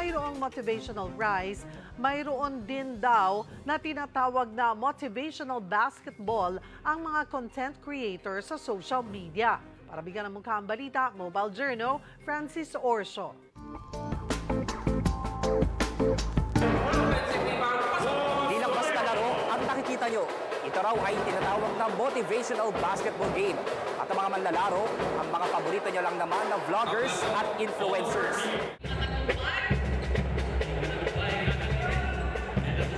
mayroong motivational rise, mayroon din daw na tinatawag na motivational basketball ang mga content creators sa social media. Para bigyan ng mukha ang balita, Mobile Journal, Francis Orso. Hindi lang basta laro ang nakikita nyo. Ito raw ay tinatawag na motivational basketball game. At ang mga manlalaro, ang mga paborito nyo lang naman na vloggers at influencers.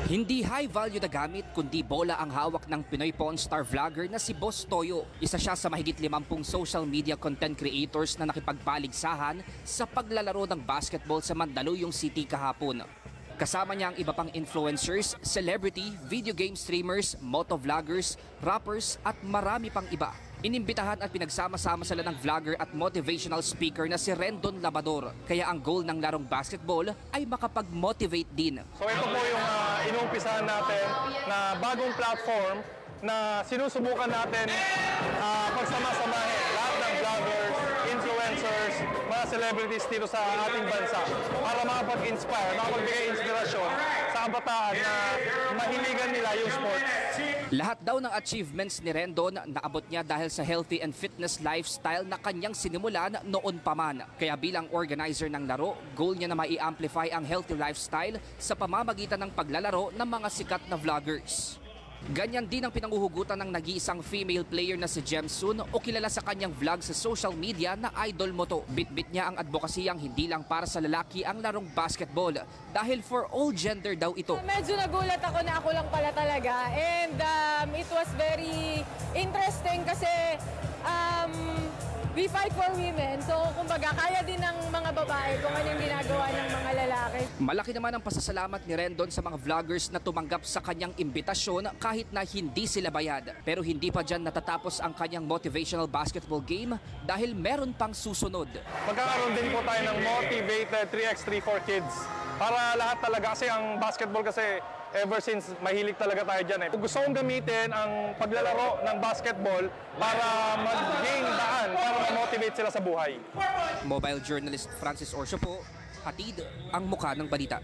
Hindi high value na gamit kundi bola ang hawak ng Pinoy Pawn Star vlogger na si Boss Toyo. Isa siya sa mahigit 50 social media content creators na nakipagpaligsahan sa paglalaro ng basketball sa Mandaluyong City kahapon. Kasama niya ang iba pang influencers, celebrity, video game streamers, motovloggers, rappers at marami pang iba. Inimbitahan at pinagsama-sama sila ng vlogger at motivational speaker na si Rendon Labador. Kaya ang goal ng larong basketball ay makapag-motivate din. So ito po yung inumpisahan natin na bagong platform na sinusubukan natin pagsama-samahin lahat ng vloggers, influencers, mga celebrities dito sa ating bansa para makapag-inspire, makapagbigay inspirasyon sa kabataan na mahiligan nila yung sports. Lahat daw ng achievements ni Rendon naabot niya dahil sa healthy and fitness lifestyle na kanyang sinimulan noon pa man. Kaya bilang organizer ng laro, goal niya na mai-amplify ang healthy lifestyle sa pamamagitan ng paglalaro ng mga sikat na vloggers. Ganyan din ang pinanguhugutan ng nag-iisang female player na si Jemsun o kilala sa kanyang vlog sa social media na Idol mo to. Bitbit niya ang advokasiyang hindi lang para sa lalaki ang larong basketball dahil for all gender daw ito. Medyo nagulat ako na ako lang pala talaga and it was very interesting kasi we fight for women. So, kumbaga, kaya din ng mga babae kung anong ginagawa ng mga lalaki. Malaki naman ang pasasalamat ni Rendon sa mga vloggers na tumanggap sa kanyang imbitasyon kahit na hindi sila bayad. Pero hindi pa dyan natatapos ang kanyang motivational basketball game dahil meron pang susunod. Magkakaroon din po tayo ng motivated 3x3 for kids. Para lahat talaga kasi ang basketball kasi ever since mahilig talaga tayo dyan. Gusto kong gamitin ang paglalaro ng basketball para mag-gain daan, para ma-motivate sila sa buhay. Mobile journalist Francis Orso po, hatid ang mukha ng balita.